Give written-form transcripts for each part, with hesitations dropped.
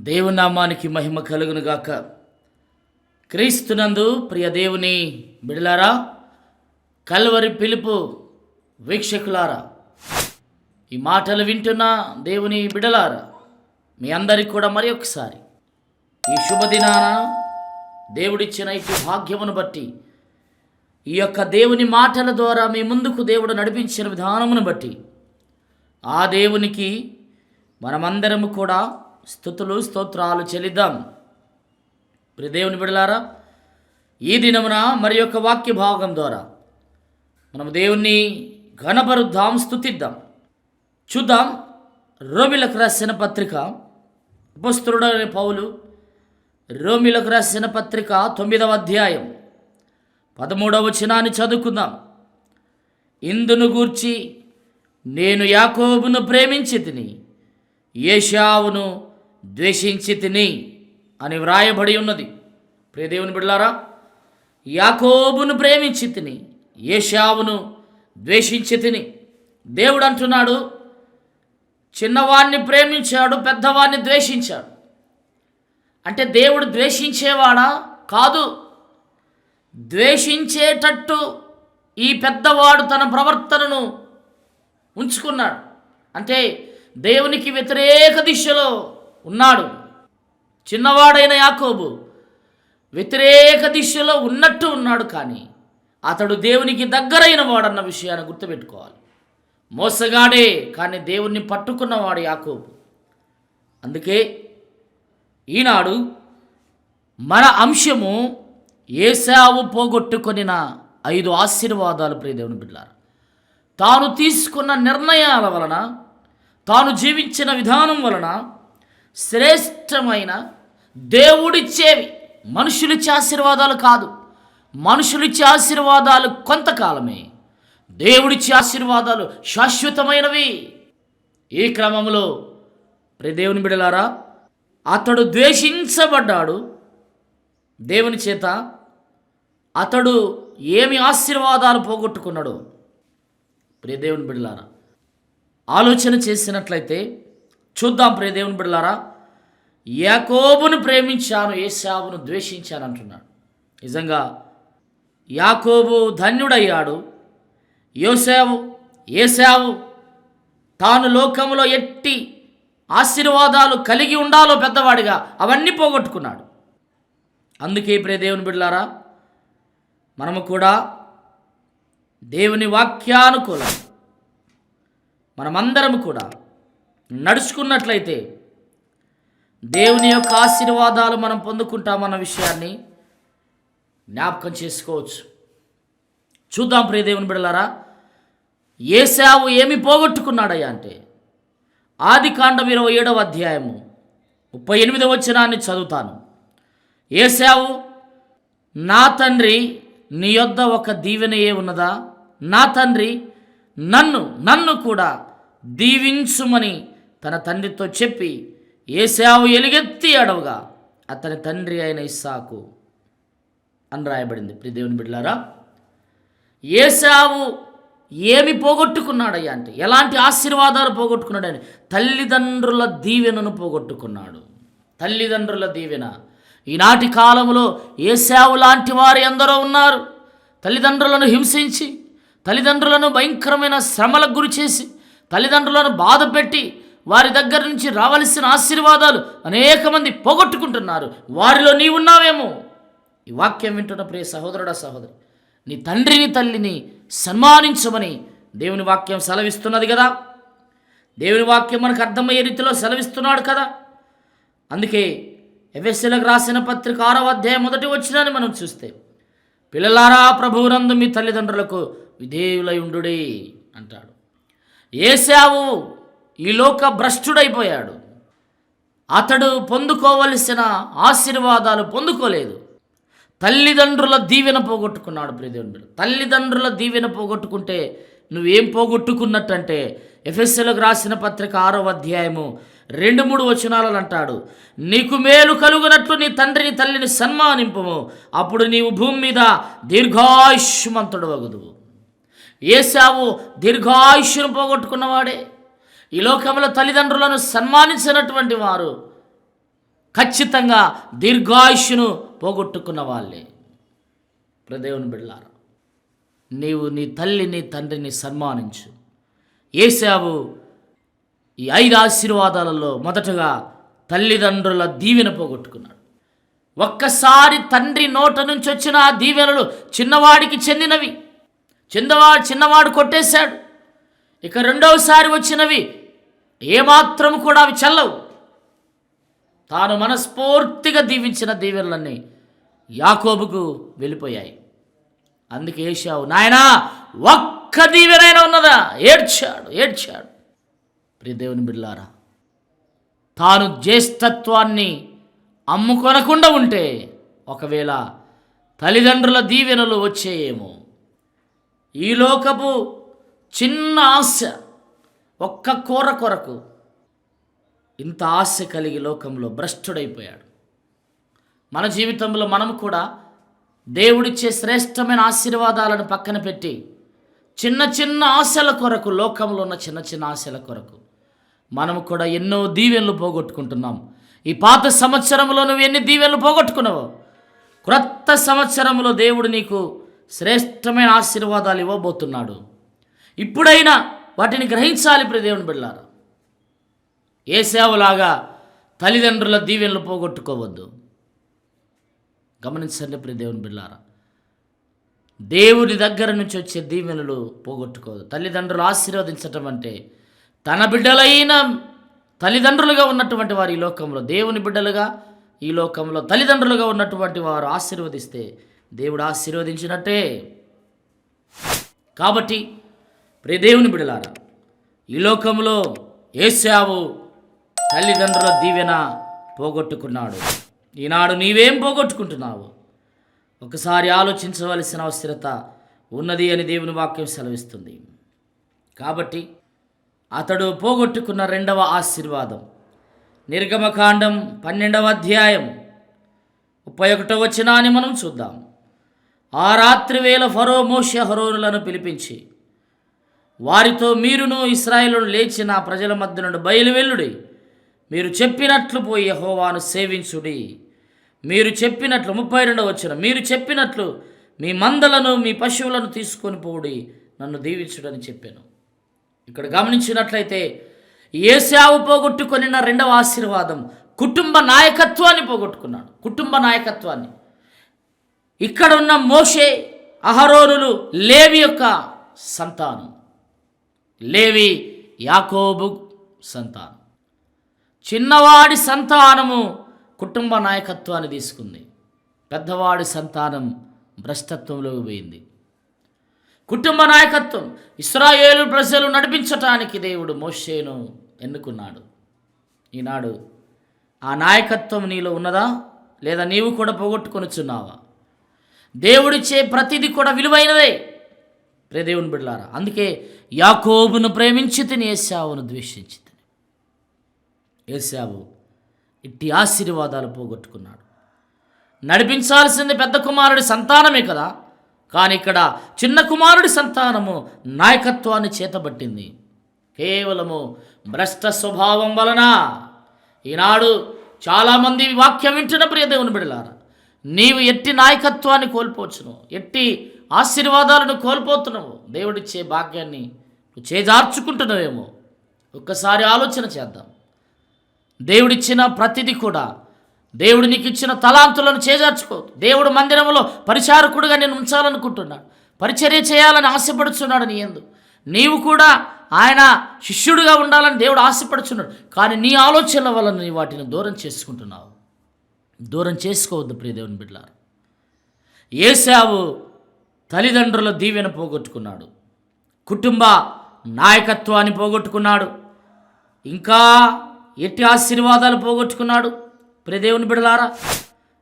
దేవుని నామానికి మహిమ కలుగును గాక. క్రీస్తునందు ప్రియ దేవుని బిడలారా, కల్వరి పిలుపు వీక్షకులారా, ఈ మాటలు వింటున్న దేవుని బిడలారా, మీ అందరికీ కూడా మరి ఒకసారి ఈ శుభదినాన దేవుడిచ్చిన ఇటు భాగ్యమును బట్టి, ఈ యొక్క దేవుని మాటల ద్వారా మీ ముందుకు దేవుడు నడిపించిన విధానమును బట్టి ఆ దేవునికి మనమందరము కూడా స్తుతులు స్తోత్రాలు చెల్లిద్దాం. ప్రియ దేవుని బిడలారా, ఈ దినమున మరి యొక్క వాక్య భాగం ద్వారా మనం దేవుణ్ణి ఘనపరుద్దాం, స్తుతిద్దాం. చూద్దాం. రోమిలకు రాసిన పత్రిక, అపొస్తలుడైన పౌలు రోమిలకు రాసిన పత్రిక 9వ అధ్యాయం 13వ వచనాన్ని చదువుకుందాం. ఇందును గూర్చి నేను యాకోబును ప్రేమించి తిని ఏశావును ద్వేషించి తిని అని వ్రాయబడి ఉన్నది. ప్రియ దేవుని బిడ్డలారా, యాకోబును ప్రేమించి తిని ఏశావును ద్వేషించి తిని. దేవుడు అంటున్నాడు, చిన్నవాడిని ప్రేమించాడు, పెద్దవాడిని ద్వేషించాడు. అంటే దేవుడు ద్వేషించేవాడా? కాదు. ద్వేషించేటట్టు ఈ పెద్దవాడు తన ప్రవర్తనను ఉంచుకున్నాడు. అంటే దేవునికి వ్యతిరేక దిశలో ఉన్నాడు. చిన్నవాడైన యాకోబు వ్యతిరేక దిశలో ఉన్నట్టు ఉన్నాడు, కానీ అతడు దేవునికి దగ్గరైన వాడన్న విషయాన్ని గుర్తుపెట్టుకోవాలి. మోసగాడే, కానీ దేవుణ్ణి పట్టుకున్నవాడు యాకోబు. అందుకే ఈనాడు మన అంశము ఏశావు పోగొట్టుకొనిన 5 ఆశీర్వాదాలు. ప్రియ దేవుని బిడ్డలారా, తాను తీసుకున్న నిర్ణయాల వలన, తాను జీవించిన విధానం వలన శ్రేష్టమైన దేవుడిచ్చేవి, మనుషులిచ్చే ఆశీర్వాదాలు కాదు. మనుషులిచ్చే ఆశీర్వాదాలు కొంతకాలమే, దేవుడిచ్చే ఆశీర్వాదాలు శాశ్వతమైనవి. ఈ క్రమంలో ప్రియ దేవుని బిడ్డలారా, అతడు ద్వేషించబడ్డాడు దేవుని చేత. అతడు ఏమి ఆశీర్వాదాలు పోగొట్టుకున్నాడు? ప్రియ దేవుని బిడ్డలారా, ఆలోచన చేసినట్లయితే చూద్దాం. ప్రియ దేవుని బిడ్డలారా, యాకోబును ప్రేమించాను, ఏశావును ద్వేషించాను అంటున్నాడు. నిజంగా యాకోబు ధన్యుడయ్యాడు. ఏశావు తాను లోకములో ఎట్టి ఆశీర్వాదాలు కలిగి ఉండాలో పెద్దవాడిగా అవన్నీ పోగొట్టుకున్నాడు. అందుకే ప్రియ దేవుని బిడ్డలారా, మనము కూడా దేవుని వాక్యానుకూలం మనమందరం కూడా నడుచుకున్నట్లయితే దేవుని యొక్క ఆశీర్వాదాలు మనం పొందుకుంటామన్న విషయాన్ని జ్ఞాపకం చేసుకోవచ్చు. చూద్దాం. ప్రియ దేవుని బిడ్డలారా, ఏశావు ఏమి పోగొట్టుకున్నాడయ్యా అంటే, ఆదికాండం 27వ అధ్యాయము 38వ వచనాన్ని చదువుతాను. ఏశావు, నా తండ్రి, నీ యొద్ద ఒక దీవెనయే ఉన్నదా? నా తండ్రి నన్ను కూడా దీవించుమని తన తండ్రితో చెప్పి ఏశావు ఎలుగెత్తి అడవగా అతని తండ్రి అయిన ఇస్సాకు అని రాయబడింది. ప్రియ దేవుని బిడ్డలారా, ఏశావు ఏమి పోగొట్టుకున్నాడయ్యా అంటే, ఎలాంటి ఆశీర్వాదాలు పోగొట్టుకున్నాడని, తల్లిదండ్రుల దీవెనను పోగొట్టుకున్నాడు. తల్లిదండ్రుల దీవెన. ఈనాటి కాలంలో ఏశావు లాంటి వారు ఎందరో ఉన్నారు. తల్లిదండ్రులను హింసించి, తల్లిదండ్రులను భయంకరమైన శ్రమలకు గురి చేసి, తల్లిదండ్రులను బాధ పెట్టి, వారి దగ్గర నుంచి రావలసిన ఆశీర్వాదాలు అనేక మంది పోగొట్టుకుంటున్నారు. వారిలో నీవున్నావేమో. ఈ వాక్యం వింటున్న ప్రియ సహోదరుడా, సహోదరి, నీ తండ్రిని తల్లిని సన్మానించమని దేవుని వాక్యం సెలవిస్తున్నది కదా. దేవుని వాక్యం మనకు అర్థమయ్యే రీతిలో సెలవిస్తున్నాడు కదా. అందుకే ఎఫెసీయులకు రాసిన పత్రిక 6వ అధ్యాయం 1వ వచనాన్ని మనం చూస్తే, పిల్లలారా, ప్రభువునందు మీ తల్లిదండ్రులకు విధేయులై ఉండుడి అంటాడు. ఏశావు ఈ లోక భ్రష్టుడైపోయాడు. అతడు పొందుకోవలసిన ఆశీర్వాదాలు పొందుకోలేదు. తల్లిదండ్రుల దీవెన పోగొట్టుకున్నాడు. ప్రియ దేవుని బిడ్డ, తల్లిదండ్రుల దీవెన పోగొట్టుకుంటే నువ్వేం పోగొట్టుకున్నట్టంటే, ఎఫెసీయులకు రాసిన పత్రిక 6వ అధ్యాయము 2-3 వచనాలను అంటాడు, నీకు మేలు కలుగునట్లు నీ తండ్రిని తల్లిని సన్మానింపుము, అప్పుడు నీవు భూమి మీద దీర్ఘాయుష్మంతుడు వగుదువు. ఏశావు దీర్ఘాయుష్ను పోగొట్టుకున్నవాడే. ఈ లోకంలో తల్లిదండ్రులను సన్మానించినటువంటి వారు ఖచ్చితంగా దీర్ఘాయుష్ను పోగొట్టుకున్న వాళ్ళే. దేవుని బిడ్డలారా, నీవు నీ తల్లిని తండ్రిని సన్మానించు. ఏశావు ఈ 5 ఆశీర్వాదాలలో మొదటగా తల్లిదండ్రుల దీవెన పోగొట్టుకున్నాడు. ఒక్కసారి తండ్రి నోట నుంచి వచ్చిన ఆ దీవెనలు చిన్నవాడికి చెందినవి. చిన్నవాడు కొట్టేశాడు. ఇక రెండవసారి వచ్చినవి ఏమాత్రం కూడా అవి చెల్లవు. తాను మనస్ఫూర్తిగా దీవించిన దీవెనలన్నీ యాకోబుకు వెళ్ళిపోయాయి. అందుకే ఏశావు, నాయనా ఒక్క దీవెనైనా ఉన్నదా? ఏడ్చాడు. ప్రియ దేవుని బిడ్డలారా, తాను జ్యేష్ఠత్వాన్ని అమ్ముకొనకుండా ఉంటే ఒకవేళ తల్లిదండ్రుల దీవెనలు వచ్చేయేమో. ఈ లోకపు చిన్న ఆశ, ఒక్క కూర కొరకు ఇంత ఆశ కలిగి లోకంలో భ్రష్టుడైపోయాడు. మన జీవితంలో మనం కూడా దేవుడిచ్చే శ్రేష్టమైన ఆశీర్వాదాలను పక్కన పెట్టి చిన్న ఆశల కొరకు, లోకంలో ఉన్న చిన్న ఆశల కొరకు మనము కూడా ఎన్నో దీవెనలు పోగొట్టుకుంటున్నాం. ఈ పాత సంవత్సరంలో నువ్వు ఎన్ని దీవెనలు పోగొట్టుకున్నావో, క్రొత్త సంవత్సరంలో దేవుడు నీకు శ్రేష్టమైన ఆశీర్వాదాలు ఇవ్వబోతున్నాడు. ఇప్పుడైనా వాటిని గ్రహించాలి. ప్రియ దేవుని బిడ్డలారా, ఏశావులాగా తల్లిదండ్రుల దీవెనలు పోగొట్టుకోవద్దు. గమనించండి ప్రియ దేవుని బిడ్డలారా, దేవుని దగ్గర నుంచి వచ్చే దీవెనలు పోగొట్టుకోవద్దు. తల్లిదండ్రులు ఆశీర్వదించటం అంటే తన బిడ్డలైన తల్లిదండ్రులుగా ఉన్నటువంటి వారు ఈ లోకంలో, దేవుని బిడ్డలుగా ఈ లోకంలో తల్లిదండ్రులుగా ఉన్నటువంటి వారు ఆశీర్వదిస్తే దేవుడు ఆశీర్వదించినట్టే. కాబట్టి ప్రియ దేవుని బిడ్డలారా, ఈ లోకంలో ఏశావు తల్లిదండ్రుల దీవెన పోగొట్టుకున్నాడు. ఈనాడు నీవేం పోగొట్టుకుంటున్నావు? ఒకసారి ఆలోచించవలసిన అవసరత ఉన్నది అని దేవుని వాక్యం సెలవిస్తుంది. కాబట్టి అతడు పోగొట్టుకున్న రెండవ ఆశీర్వాదం నిర్గమకాండం 12వ అధ్యాయం 31వ వచనాన్ని మనం చూద్దాం. ఆ రాత్రి వేళ ఫరో మోషే అహరోనులను పిలిపించి వారితో, మీరును ఇశ్రాయేలును లేచి నా ప్రజల మధ్య నుండి బయలువెల్లుడి. మీరు చెప్పినట్లు పోయి యెహోవాను సేవించుడి. మీరు చెప్పినట్లు 32వ వచనం, మీరు చెప్పినట్లు మీ మందలను మీ పశువులను తీసుకొని పోడి, నన్ను దీవించుడని చెప్పాను. ఇక్కడ గమనించినట్లయితే ఏశావు పోగొట్టుకొనిన రెండవ ఆశీర్వాదం కుటుంబ నాయకత్వాన్ని పోగొట్టుకున్నాడు. కుటుంబ నాయకత్వాన్ని. ఇక్కడ ఉన్న మోషే అహరోనులు లేవి యొక్క సంతానం. లేవి యాకోబు సంతానం. చిన్నవాడి సంతానము కుటుంబ నాయకత్వాన్ని తీసుకుంది. పెద్దవాడి సంతానం భ్రష్టత్వంలోకి పోయింది. కుటుంబ నాయకత్వం ఇశ్రాయేలు ప్రజలు నడిపించటానికి దేవుడు మోషేను ఎన్నుకున్నాడు. ఈనాడు ఆ నాయకత్వం నీలో ఉన్నదా, లేదా నీవు కూడా పోగొట్టుకొనిచున్నావా? దేవుడిచ్చే ప్రతిదీ కూడా విలువైనదే ప్రియ దేవుని బిడ్డలారా. అందుకే యాకోబును ప్రేమించి తిని ఏశావును ద్వేషించి తిని. ఏశావు ఇట్టి ఆశీర్వాదాలు పోగొట్టుకున్నాడు. నడిపించాల్సింది పెద్ద కుమారుడి సంతానమే కదా, కానీ ఇక్కడ చిన్న కుమారుడి సంతానము నాయకత్వాన్ని చేతబట్టింది. కేవలము భ్రష్ట స్వభావం వలన. ఈనాడు చాలామంది వాక్యం వింటున్న ప్రియ దేవుని బిడ్డలారా, నీవు ఎట్టి నాయకత్వాన్ని కోల్పోవచ్చును, ఎట్టి ఆశీర్వాదాలను కోల్పోతున్నావు, దేవుడిచ్చే భాగ్యాన్ని నువ్వు చేజార్చుకుంటున్నావేమో. ఒక్కసారి ఆలోచన చేద్దాం. దేవుడిచ్చిన ప్రతిదీ కూడా, దేవుడు నీకు ఇచ్చిన తలాంతులను చేజార్చుకో. దేవుడు మందిరంలో పరిచారకుడుగా నేను ఉంచాలనుకుంటున్నాడు, పరిచర్య చేయాలని ఆశపడుచున్నాడు నీ యందు. నీవు కూడా ఆయన శిష్యుడిగా ఉండాలని దేవుడు ఆశపడుచున్నాడు. కానీ నీ ఆలోచనల వల్ల నీ వాటిని దూరం చేసుకుంటున్నావు. దూరం చేసుకోవద్దు ప్రియ దేవుని బిడ్డలారా. ఏశావు తల్లిదండ్రుల దీవెన పోగొట్టుకున్నాడు, కుటుంబ నాయకత్వాన్ని పోగొట్టుకున్నాడు, ఇంకా ఎట్టి ఆశీర్వాదాలు పోగొట్టుకున్నాడు. ప్రియ దేవుని బిడ్డలారా,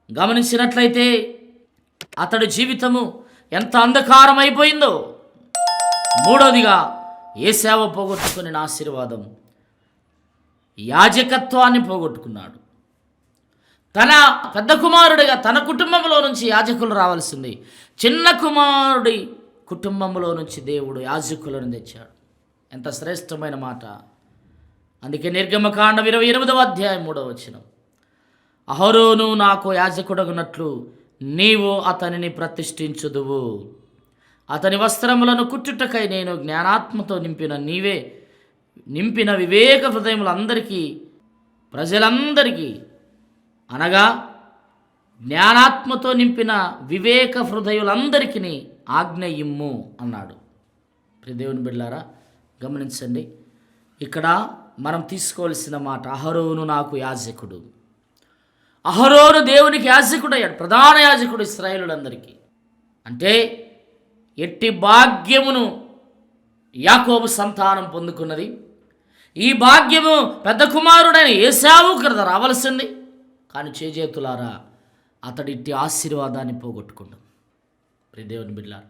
గమనించినట్లయితే అతడి జీవితము ఎంత అంధకారం అయిపోయిందో. మూడవదిగా ఏశావు పోగొట్టుకుని ఆశీర్వాదం యాజకత్వాన్ని పోగొట్టుకున్నాడు. తన పెద్ద కుమారుడిగా తన కుటుంబంలో నుంచి యాజకులు రావాల్సింది, చిన్న కుమారుడి కుటుంబంలో నుంచి దేవుడు యాజకులను తెచ్చాడు. ఎంత శ్రేష్టమైన మాట. అందుకే నిర్గమకాండం 28వ అధ్యాయం 3వ వచనం, అహరోను నాకు యాజకుడగునట్లు నీవు అతనిని ప్రతిష్ఠించుదువు. అతని వస్త్రములను కుట్టుటకై నేను జ్ఞానాత్మతో నింపిన వివేక హృదయములందరికీ, ప్రజలందరికీ అనగా జ్ఞానాత్మతో నింపిన వివేక హృదయులందరికీ ఆజ్ఞ ఇమ్ము అన్నాడు. దేవుని బిడ్డలారా గమనించండి, ఇక్కడ మనం తీసుకోవాల్సిన మాట, అహరోను నాకు యాజకుడు. అహరోను దేవునికి యాజకుడు అయ్యాడు, ప్రధాన యాజకుడు ఇశ్రాయేలులందరికీ. అంటే ఎట్టి భాగ్యమును యాకోబు సంతానం పొందుకున్నది. ఈ భాగ్యము పెద్ద కుమారుడైన ఏశావు కదా రావలసింది. కానీ చేజేతులారా అతడు ఇట్టి ఆశీర్వాదాన్ని పోగొట్టుకున్నాడు. దేవుని బిడ్డలారా,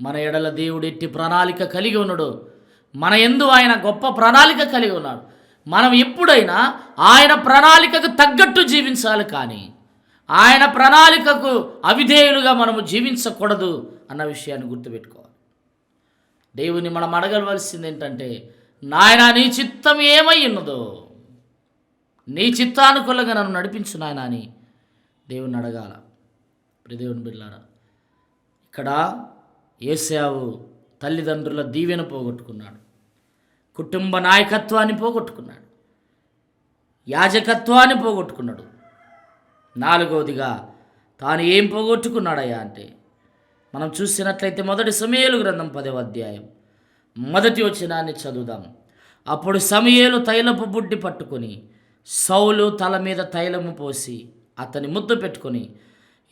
మన ఎడల దేవుడు ఎట్టి ప్రణాళిక కలిగి ఉన్నాడు. మన యందు ఆయన గొప్ప ప్రణాళిక కలిగి ఉన్నాడు. మనం ఎప్పుడైనా ఆయన ప్రణాళికకు తగ్గట్టు జీవించాలి, కానీ ఆయన ప్రణాళికకు అవిధేయులుగా మనము జీవించకూడదు అన్న విషయాన్ని గుర్తుపెట్టుకోవాలి. దేవుని మనం అడగవలసింది ఏంటంటే, నాయనా నీ చిత్తం ఏమై ఉన్నదో, నీ చిత్తానుకూలంగా నన్ను నడిపించు నాయనా అని దేవుని అడగాల. దేవుని బిడ్డలారా, ఇక్కడ ఏశావు తల్లిదండ్రుల దీవెన పోగొట్టుకున్నాడు, కుటుంబ నాయకత్వాన్ని పోగొట్టుకున్నాడు, యాజకత్వాన్ని పోగొట్టుకున్నాడు. నాలుగవదిగా తాను ఏం పోగొట్టుకున్నాడయ్యా అంటే, మనం చూసినట్లయితే మొదటి సమూయేలు గ్రంథం 10వ అధ్యాయం 1వ వచనాన్ని చదువుదాం. అప్పుడు సమూయేలు తైలపు బుడ్డి పట్టుకొని సౌలు తల మీద తైలము పోసి అతని ముద్దు పెట్టుకొని,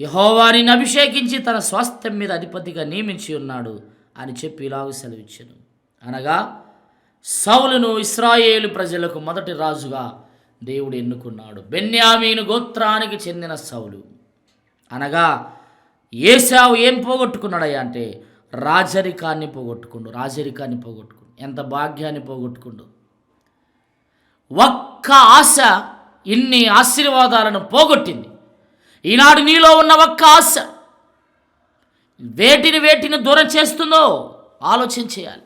యెహోవా నిన్ను అభిషేకించి తన స్వాస్థ్యం మీద అధిపతిగా నియమించి ఉన్నాడు అని చెప్పి ఇలాగ సెలవిచ్చెను. అనగా సౌలును ఇశ్రాయేలు ప్రజలకు మొదటి రాజుగా దేవుడు ఎన్నుకున్నాడు. బెన్యామీను గోత్రానికి చెందిన సౌలు. అనగా ఏశావు ఏం పోగొట్టుకున్నాడయ్యా అంటే, రాజరికాన్ని పోగొట్టుకుండు. ఎంత భాగ్యాన్ని పోగొట్టుకుండు. ఒక్క ఆశ ఇన్ని ఆశీర్వాదాలను పోగొట్టింది. ఈనాడు నీలో ఉన్న ఒక్క ఆశ వేటిని దూరం చేస్తుందో ఆలోచన చేయాలి.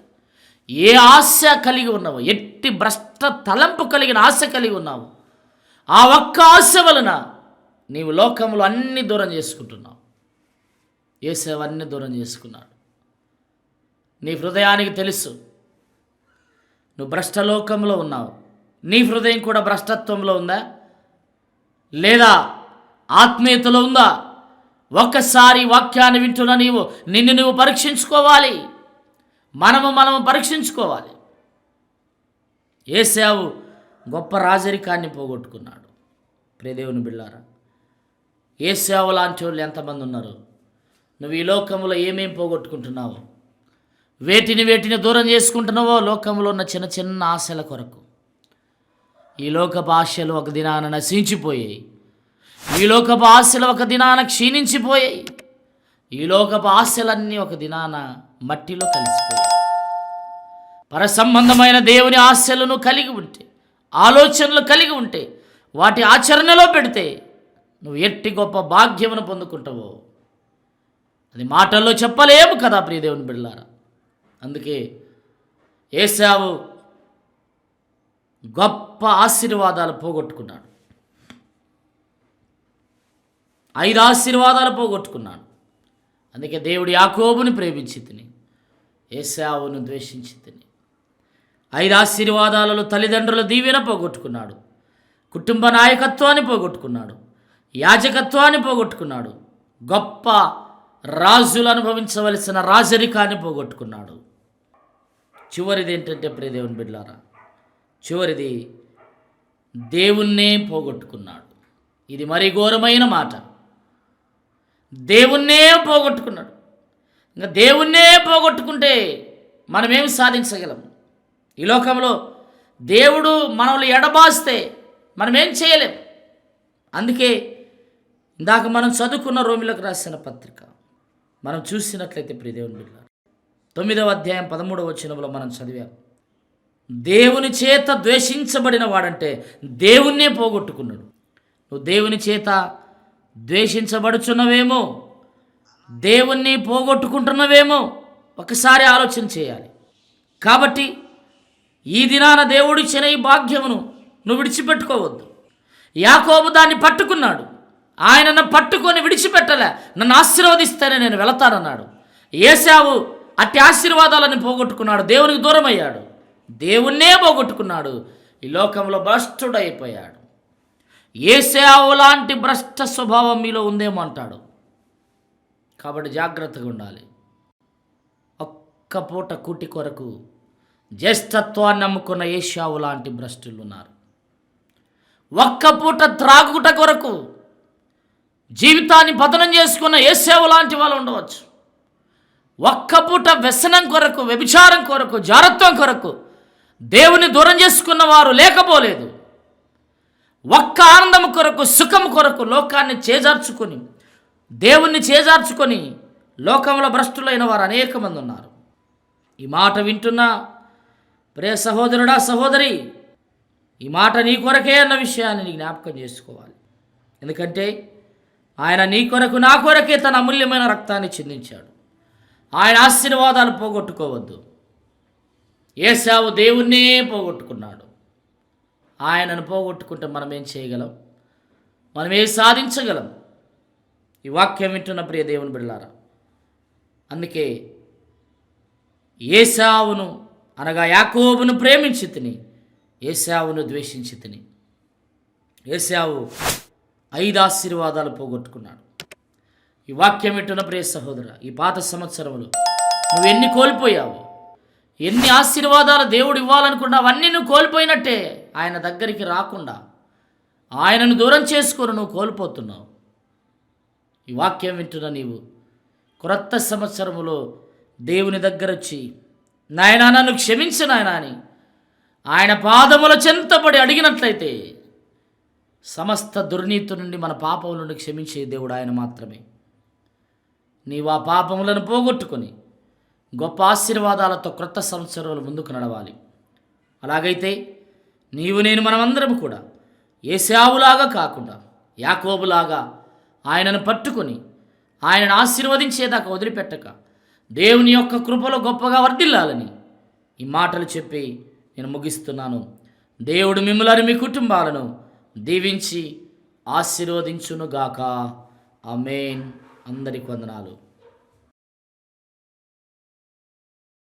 ఏ ఆశ కలిగి ఉన్నావో, ఎట్టి భ్రష్ట తలంపు కలిగిన ఆశ కలిగి ఉన్నావు, ఆ ఒక్క ఆశ వలన నీవు లోకంలో అన్ని దూరం చేసుకుంటున్నావు. ఏశావు అన్ని దూరం చేసుకున్నాడు. నీ హృదయానికి తెలుసు నువ్వు భ్రష్టలోకంలో ఉన్నావు. నీ హృదయం కూడా భ్రష్టత్వంలో ఉందా, లేదా ఆత్మీయతలో ఉందా? ఒక్కసారి వాక్యాన్ని వింటున్న నిన్ను నువ్వు పరీక్షించుకోవాలి. మనము పరీక్షించుకోవాలి. ఏశావు గొప్ప రాజరికాన్ని పోగొట్టుకున్నాడు. ప్రియదేవుని బిడ్డలారా, ఏశావు లాంటి వాళ్ళు ఎంతమంది ఉన్నారు? నువ్వు ఈ లోకంలో ఏమేం పోగొట్టుకుంటున్నావు, వేటిని దూరం చేసుకుంటున్నావో లోకంలో ఉన్న చిన్న చిన్న ఆశల కొరకు. ఈ లోకపు ఆశలు ఒక దినాన నశించిపోయాయి. ఈ లోకపు ఆశలు ఒక దినాన క్షీణించిపోయాయి. ఈ లోకపు ఆశలన్నీ ఒక దినాన మట్టిలో కలిసిపోయాయి. పరసంబంధమైన దేవుని ఆశలను కలిగి ఉంటే, ఆలోచనలు కలిగి ఉంటే, వాటి ఆచరణలో పెడితే నువ్వు ఎట్టి గొప్ప భాగ్యమును పొందుకుంటావో అది మాటల్లో చెప్పలేము కదా ప్రియ దేవుని బిడ్డలారా. అందుకే ఏశావు గొప్ప ఆశీర్వాదాలు పోగొట్టుకున్నాడు. 5 ఆశీర్వాదాలు పోగొట్టుకున్నాడు. అందుకే దేవుడు యాకోబుని ప్రేమించి తిని, ఏశావును ద్వేషించి తిని. 5 ఆశీర్వాదాలలో తల్లిదండ్రుల దీవెన పోగొట్టుకున్నాడు, కుటుంబ నాయకత్వాన్ని పోగొట్టుకున్నాడు, యాజకత్వాన్ని పోగొట్టుకున్నాడు, గొప్ప రాజులు అనుభవించవలసిన రాజరికాన్ని పోగొట్టుకున్నాడు. చివరిది ఏంటంటే ప్రియ దేవుని బిడ్డలారా, చివరిది దేవుణ్ణే పోగొట్టుకున్నాడు. ఇది మరీ ఘోరమైన మాట. దేవుణ్ణే పోగొట్టుకున్నాడు. ఇంకా దేవుణ్ణే పోగొట్టుకుంటే మనమేం సాధించగలం? ఈ లోకంలో దేవుడు మనల్ని ఎడబాస్తే మనమేం చేయలేం. అందుకే ఇందాక మనం చదువుకున్న రోమిలకు రాసిన పత్రిక మనం చూసినట్లయితే ప్రియ దేవుని బిడ్డలారా, 9వ అధ్యాయం 13వ వచనంలో మనం చదివాం. దేవుని చేత ద్వేషించబడిన వాడంటే దేవుణ్ణే పోగొట్టుకున్నాడు. నువ్వు దేవుని చేత ద్వేషించబడుచున్నవేమో, దేవుణ్ణి పోగొట్టుకుంటున్నవేమో ఒకసారి ఆలోచన చేయాలి. కాబట్టి ఈ దినాన దేవుడిచ్చిన ఈ భాగ్యమును నువ్వు విడిచిపెట్టుకోవద్దు. యాకోబు దాన్ని పట్టుకున్నాడు. ఆయన నన్ను పట్టుకొని విడిచిపెట్టలే, నన్ను ఆశీర్వదిస్తేనే నేను వెళతానన్నాడు. ఏశావు అట్టి ఆశీర్వాదాలను పోగొట్టుకున్నాడు, దేవునికి దూరం అయ్యాడు, దేవుణ్ణే పోగొట్టుకున్నాడు, ఈ లోకంలో భ్రష్టుడైపోయాడు. ఏశావు లాంటి భ్రష్ట స్వభావం మీలో ఉందేమో అంటాడు. కాబట్టి జాగ్రత్తగా ఉండాలి. ఒక్క పూట కూటి కొరకు జ్యేష్ఠత్వాన్ని నమ్ముకున్న ఏశావు లాంటి భ్రష్టులు ఉన్నారు. ఒక్క పూట త్రాగుట కొరకు జీవితాన్ని పతనం చేసుకున్న ఏశావు లాంటి వాళ్ళు ఉండవచ్చు. ఒక్క పూట వ్యసనం కొరకు, వ్యభిచారం కొరకు, జారత్వం కొరకు దేవుని దూరం చేసుకున్న వారు లేకపోలేదు. ఒక్క ఆనందం కొరకు, సుఖం కొరకు లోకాన్ని చేజార్చుకొని, దేవుణ్ణి చేజార్చుకొని లోకంలో భ్రష్టులైన వారు అనేక మంది ఉన్నారు. ఈ మాట వింటున్నా ప్రియ సహోదరుడా, సహోదరి, ఈ మాట నీ కొరకే అన్న విషయాన్ని నీ జ్ఞాపకం చేసుకోవాలి. ఎందుకంటే ఆయన నీ కొరకు, నా కొరకే తన అమూల్యమైన రక్తాన్ని చిందించాడు. ఆయన ఆశీర్వాదాలు పోగొట్టుకోవద్దు. ఏశావు దేవుణ్ణే పోగొట్టుకున్నాడు. ఆయనను పోగొట్టుకుంటే మనం ఏం చేయగలం? మనం ఏం సాధించగలం? ఈ వాక్యం వింటున్న ప్రియ దేవుని బిడ్డలారా, అందుకే ఏశావును అనగా యాకోబును ప్రేమించి తిని, ఏశావును ద్వేషించి తిని. ఏశావు 5 ఆశీర్వాదాలు పోగొట్టుకున్నాడు. ఈ వాక్యం వింటున్న ప్రియ సహోదర, ఈ పాత సంవత్సరంలో నువ్వు ఎన్ని కోల్పోయావు, ఎన్ని ఆశీర్వాదాలు దేవుడు ఇవ్వాలనుకున్నా అవన్నీ నువ్వు కోల్పోయినట్టే. ఆయన దగ్గరికి రాకుండా ఆయనను దూరం చేసుకొని నువ్వు కోల్పోతున్నావు. ఈ వాక్యం వింటున్న నీవు క్రొత్త సంవత్సరములో దేవుని దగ్గర వచ్చి, నాయనా నన్ను క్షమించు నాయనా అని ఆయన పాదముల చెంతపడి అడిగినట్లయితే సమస్త దుర్నీతి నుండి, మన పాపముల నుండి క్షమించే దేవుడు ఆయన మాత్రమే. నీవు ఆ పాపములను పోగొట్టుకొని గొప్ప ఆశీర్వాదాలతో క్రొత్త సంవత్సరంలో ముందుకు నడవాలి. అలాగైతే నీవు, నేను, మనమందరం కూడా ఏశావులాగా కాకుండా యాకోబులాగా ఆయనను పట్టుకొని ఆయనను ఆశీర్వదించేదాకా వదిలిపెట్టక దేవుని యొక్క కృపలో గొప్పగా వర్ధిల్లాలని ఈ మాటలు చెప్పి నేను ముగిస్తున్నాను. దేవుడు మిమ్మల్ని, మీ కుటుంబాలను దీవించి ఆశీర్వదించునుగాక. ఆమేన్. అందరికి వందనాలు.